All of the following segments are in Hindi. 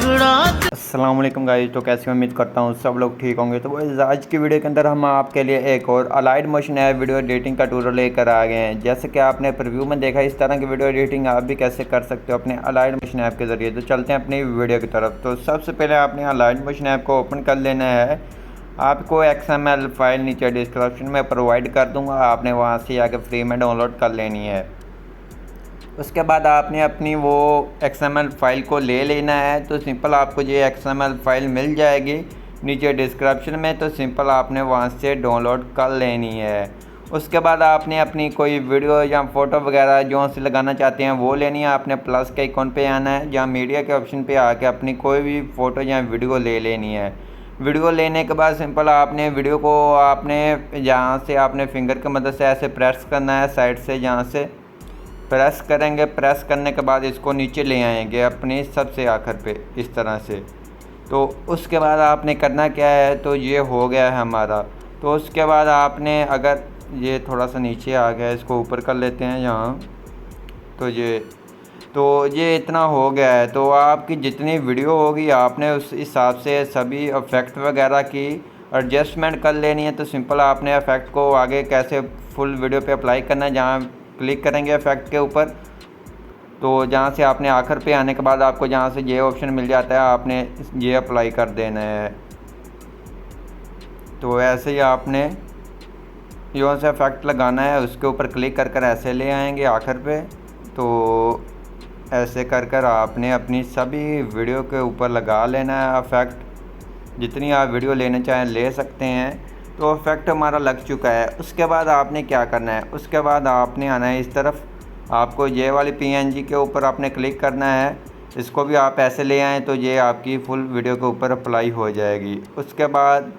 अस्सलाम वालेकुम गाइस। तो कैसे उम्मीद करता हूँ सब लोग ठीक होंगे। तो गाइस आज की वीडियो के अंदर हम आपके लिए एक और allied motion app video editing का ट्यूटोरियल लेकर आ गए हैं। जैसे कि आपने प्रीव्यू में देखा, इस तरह की वीडियो एडिटिंग आप भी कैसे कर सकते हो अपने अलाइड मोशन ऐप के ज़रिए। तो चलते हैं अपनी वीडियो की तरफ। तो सबसे पहले आपने अलाइड मोशन ऐप को ओपन कर लेना है। आपको XML फाइल नीचे डिस्क्रिप्शन में प्रोवाइड कर दूँगा, आपने वहाँ से आके फ्री में डाउनलोड कर लेनी है। उसके बाद आपने अपनी वो XML फ़ाइल को ले लेना है। तो सिंपल आपको ये XML फ़ाइल मिल जाएगी नीचे डिस्क्रिप्शन में। तो सिंपल आपने वहाँ से डाउनलोड कर लेनी है। उसके बाद आपने अपनी कोई वीडियो या फ़ोटो वगैरह जो से लगाना चाहते हैं वो लेनी है। आपने प्लस के आइकॉन पे आना है, जहाँ मीडिया के ऑप्शन पे आके अपनी कोई भी फ़ोटो या वीडियो ले लेनी है। वीडियो लेने के बाद सिंपल आपने वीडियो को आपने जहाँ से आपने फिंगर की मदद से ऐसे प्रेस करना है साइड से। जहाँ से प्रेस करेंगे, प्रेस करने के बाद इसको नीचे ले आएंगे अपने सबसे आखिर पे इस तरह से। तो उसके बाद आपने करना क्या है, तो ये हो गया है हमारा। तो उसके बाद आपने अगर ये थोड़ा सा नीचे आ गया, इसको ऊपर कर लेते हैं यहाँ। तो ये इतना हो गया है। तो आपकी जितनी वीडियो होगी आपने उस हिसाब से सभी इफ़ेक्ट वगैरह की एडजस्टमेंट कर लेनी है। तो सिंपल आपने इफ़ेक्ट को आगे कैसे फुल वीडियो पे अप्लाई करना है, जहाँ क्लिक करेंगे इफ़ेक्ट के ऊपर, तो जहाँ से आपने आखिर पे आने के बाद आपको जहाँ से ये ऑप्शन मिल जाता है, आपने ये अप्लाई कर देना है। तो ऐसे ही आपने जो सा इफ़ेक्ट लगाना है उसके ऊपर क्लिक कर कर ऐसे ले आएंगे आखिर पे। तो ऐसे कर कर आपने अपनी सभी वीडियो के ऊपर लगा लेना है इफ़ेक्ट। जितनी आप वीडियो लेना चाहें ले सकते हैं। तो इफ़ेक्ट हमारा लग चुका है। उसके बाद आपने क्या करना है, उसके बाद आपने आना है इस तरफ। आपको ये वाली PNG के ऊपर आपने क्लिक करना है। इसको भी आप ऐसे ले आएँ तो ये आपकी फुल वीडियो के ऊपर अप्लाई हो जाएगी। उसके बाद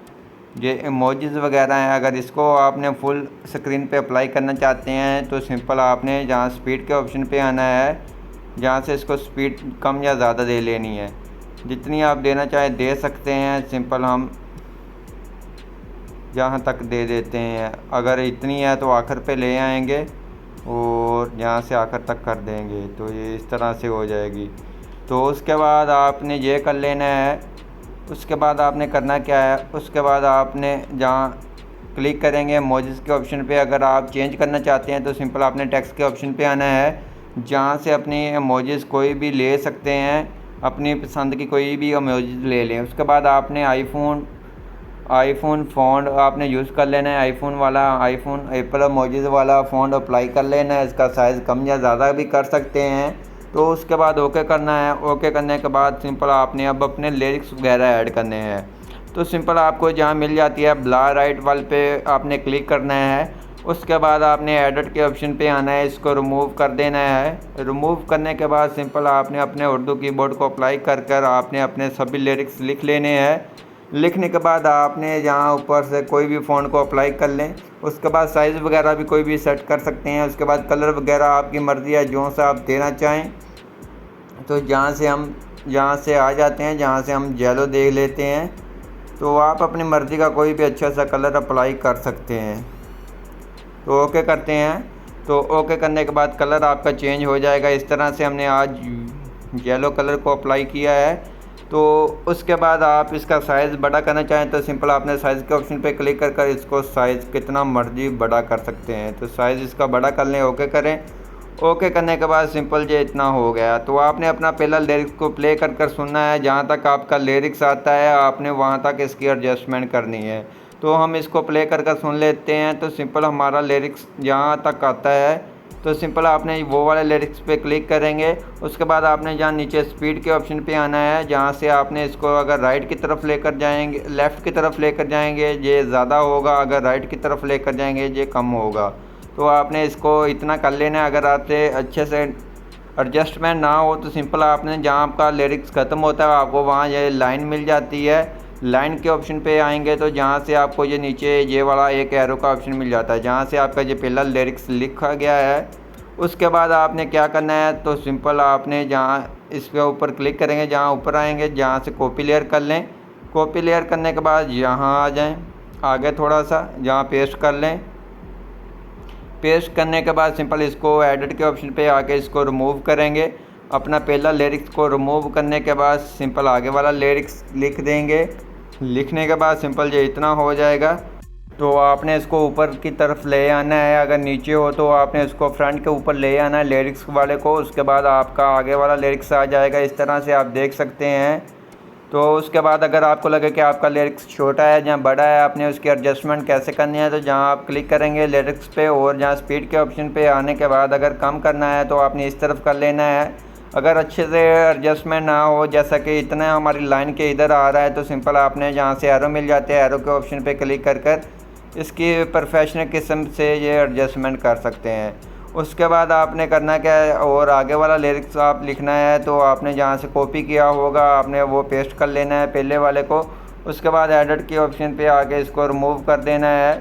ये इमोजीज़ वगैरह हैं, अगर इसको आपने फुल स्क्रीन पे अप्लाई करना चाहते हैं तो सिंपल आपने जहाँ स्पीड के ऑप्शन पे आना है, जहाँ से इसको स्पीड कम या ज़्यादा दे लेनी है। जितनी आप देना चाहें दे सकते हैं। सिंपल हम जहाँ तक दे देते हैं, अगर इतनी है तो आखिर पे ले आएंगे और यहाँ से आखिर तक कर देंगे। तो ये इस तरह से हो जाएगी। तो उसके बाद आपने ये कर लेना है। उसके बाद आपने करना क्या है, उसके बाद आपने जहाँ क्लिक करेंगे इमोजीज़ के ऑप्शन पे, अगर आप चेंज करना चाहते हैं तो सिंपल आपने टेक्स्ट के ऑप्शन पे आना है, जहाँ से अपनी इमोजीज़ कोई भी ले सकते हैं, अपनी पसंद की कोई भी इमोजीज़ ले लें। उसके बाद आपने आईफोन फ़ॉन्ट आपने यूज़ कर लेना है। आईफोन एप्पल इमोजीज़ वाला फ़ॉन्ट अप्लाई कर लेना है। इसका साइज़ कम या ज़्यादा भी कर सकते हैं। तो उसके बाद ओके करना है। ओके करने के बाद सिंपल आपने अब अपने लिरिक्स वगैरह ऐड करने हैं। तो सिंपल आपको जहाँ मिल जाती है ब्लर राइट वाल पे आपने क्लिक करना है। उसके बाद आपने एडिट के ऑप्शन पे आना है, इसको रिमूव कर देना है। रिमूव करने के बाद सिंपल आपने अपने उर्दू कीबोर्ड को अप्लाई कर कर आपने अपने सभी लिरिक्स लिख लेने हैं। लिखने के बाद आपने जहाँ ऊपर से कोई भी फ़ॉन्ट को अप्लाई कर लें। उसके बाद साइज़ वगैरह भी कोई भी सेट कर सकते हैं। उसके बाद कलर वगैरह आपकी मर्ज़ी है जो सा आप देना चाहें। तो जहाँ से आ जाते हैं, जहाँ से हम येलो दे लेते हैं। तो आप अपनी मर्ज़ी का कोई भी अच्छा सा कलर अप्लाई कर सकते हैं। तो ओके करते हैं। तो ओके करने के बाद कलर आपका चेंज हो जाएगा। इस तरह से हमने आज येलो कलर को अप्लाई किया है। तो उसके बाद आप इसका साइज़ बड़ा करना चाहें तो सिंपल आपने साइज़ के ऑप्शन पे क्लिक कर कर इसको साइज़ कितना मर्जी बड़ा कर सकते हैं। तो साइज़ इसका बड़ा कर लें, ओके करें। ओके करने के बाद सिंपल ये इतना हो गया। तो आपने अपना पहला लिरिक्स को प्ले कर कर सुनना है। जहाँ तक आपका लिरिक्स आता है आपने वहाँ तक इसकी एडजस्टमेंट करनी है। तो हम इसको प्ले कर कर सुन लेते हैं। तो सिंपल हमारा लिरिक्स जहाँ तक आता है, तो सिंपल आपने वो वाले लिरिक्स पे क्लिक करेंगे। उसके बाद आपने जहाँ नीचे स्पीड के ऑप्शन पे आना है, जहाँ से आपने इसको अगर राइट की तरफ लेकर जाएंगे, लेफ़्ट की तरफ लेकर जाएंगे ये ज़्यादा होगा, अगर राइट की तरफ लेकर जाएंगे ये कम होगा। तो आपने इसको इतना कर लेना है। अगर आपसे अच्छे से एडजस्टमेंट ना हो तो सिंपल आपने जहाँ आपका लिरिक्स ख़त्म होता है आपको वहाँ ये लाइन मिल जाती है। लाइन के ऑप्शन पे आएंगे तो जहाँ से आपको ये नीचे ये वाला एक एरो का ऑप्शन मिल जाता है, जहाँ से आपका ये पहला लिरिक्स लिखा गया है। उसके बाद आपने क्या करना है, तो सिंपल आपने जहाँ इसके ऊपर क्लिक करेंगे, जहाँ ऊपर आएंगे, जहाँ से कॉपी लेयर कर लें। कॉपी लेयर करने के बाद यहाँ आ जाएं, आगे थोड़ा सा जहाँ पेस्ट कर लें। पेस्ट करने के बाद सिंपल इसको एडिट के ऑप्शन पे आके इसको रिमूव करेंगे। अपना पहला लिरिक्स को रिमूव करने के बाद सिंपल आगे वाला लिरिक्स लिख देंगे। लिखने के बाद सिंपल ये इतना हो जाएगा। तो आपने इसको ऊपर की तरफ ले आना है, अगर नीचे हो तो आपने इसको फ्रंट के ऊपर ले आना है लिरिक्स वाले को। उसके बाद आपका आगे वाला लिरिक्स आ जाएगा, इस तरह से आप देख सकते हैं। तो उसके बाद अगर आपको लगे कि आपका लिरिक्स छोटा है या बड़ा है, आपने उसकी एडजस्टमेंट कैसे करनी है, तो जहाँ आप क्लिक करेंगे लिरिक्स पे और जहाँ स्पीड के ऑप्शन पे आने के बाद अगर कम करना है तो आपने इस तरफ कर लेना है। अगर अच्छे से एडजस्टमेंट ना हो, जैसा कि इतना हमारी लाइन के इधर आ रहा है, तो सिंपल आपने जहाँ से एरो मिल जाते हैं एरो के ऑप्शन पे क्लिक कर इसकी प्रोफेशनल किस्म से ये एडजस्टमेंट कर सकते हैं। उसके बाद आपने करना क्या है, और आगे वाला लिरिक्स आप लिखना है तो आपने जहाँ से कॉपी किया होगा आपने वो पेस्ट कर लेना है पहले वाले को। उसके बाद एडिट के ऑप्शन पे आके इसको रिमूव कर देना है।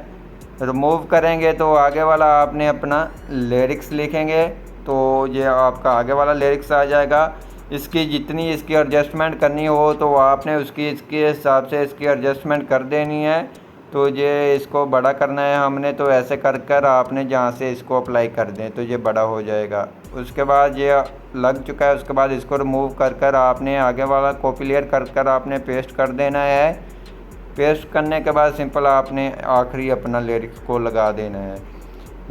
रिमूव करेंगे तो आगे वाला आपने अपना लिरिक्स लिखेंगे तो ये आपका आगे वाला लिरिक्स आ जाएगा। इसकी जितनी इसकी एडजस्टमेंट करनी हो तो आपने इसके हिसाब से इसकी एडजस्टमेंट कर देनी है। तो ये इसको बड़ा करना है हमने, तो ऐसे कर आपने जहाँ से इसको अप्लाई कर दें तो ये बड़ा हो जाएगा। उसके बाद ये लग चुका है, उसके बाद इसको रिमूव कर आपने आगे वाला कॉपी लेयर कर आपने पेस्ट कर देना है। पेस्ट करने के बाद सिंपल आपने आखिरी अपना लिरिक्स को लगा देना है।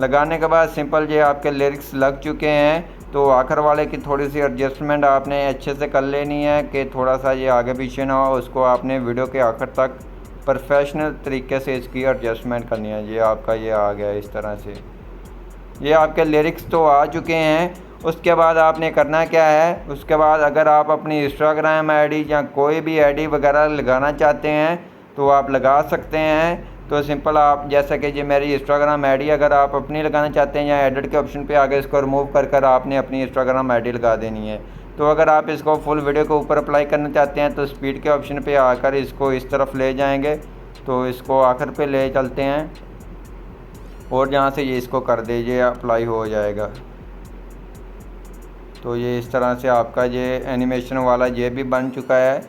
लगाने के बाद सिंपल ये आपके लिरिक्स लग चुके हैं। तो आखिर वाले की थोड़ी सी एडजस्टमेंट आपने अच्छे से कर लेनी है कि थोड़ा सा ये आगे पीछे ना हो, उसको आपने वीडियो के आखिर तक प्रोफेशनल तरीके से इसकी एडजस्टमेंट करनी है। ये आपका ये आ गया इस तरह से। ये आपके लिरिक्स तो आ चुके हैं। उसके बाद आपने करना क्या है, उसके बाद अगर आप अपनी इंस्टाग्राम आईडी या कोई भी आईडी वगैरह लगाना चाहते हैं तो आप लगा सकते हैं। तो सिंपल आप जैसा कि ये मेरी इंस्टाग्राम आईडी अगर आप अपनी लगाना चाहते हैं या एडिट के ऑप्शन पे आगे इसको रिमूव कर आपने अपनी इंस्टाग्राम आईडी लगा देनी है। तो अगर आप इसको फुल वीडियो के ऊपर अप्लाई करना चाहते हैं तो स्पीड के ऑप्शन पे आकर इसको इस तरफ ले जाएंगे। तो इसको आखिर पे ले चलते हैं और जहाँ से ये इसको कर दीजिए अप्लाई हो जाएगा। तो ये इस तरह से आपका ये एनिमेशन वाला ये भी बन चुका है।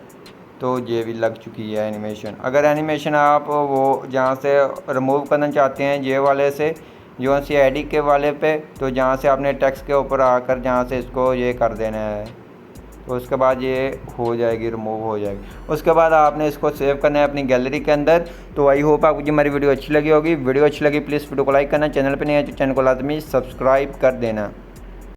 तो ये भी लग चुकी है एनिमेशन। अगर एनिमेशन आप वो जहाँ से रिमूव करना चाहते हैं ये वाले से जो सी आईडी के वाले पे, तो जहाँ से आपने टेक्स्ट के ऊपर आकर जहाँ से इसको ये कर देना है तो उसके बाद ये हो जाएगी, रिमूव हो जाएगी। उसके बाद आपने इसको सेव करना है अपनी गैलरी के अंदर। तो आई होप आपको हमारी वीडियो अच्छी लगी होगी। वीडियो अच्छी लगी प्लीज़ वीडियो को लाइक करना, चैनल पर नहीं है तो चैनल को लाजमी सब्सक्राइब कर देना।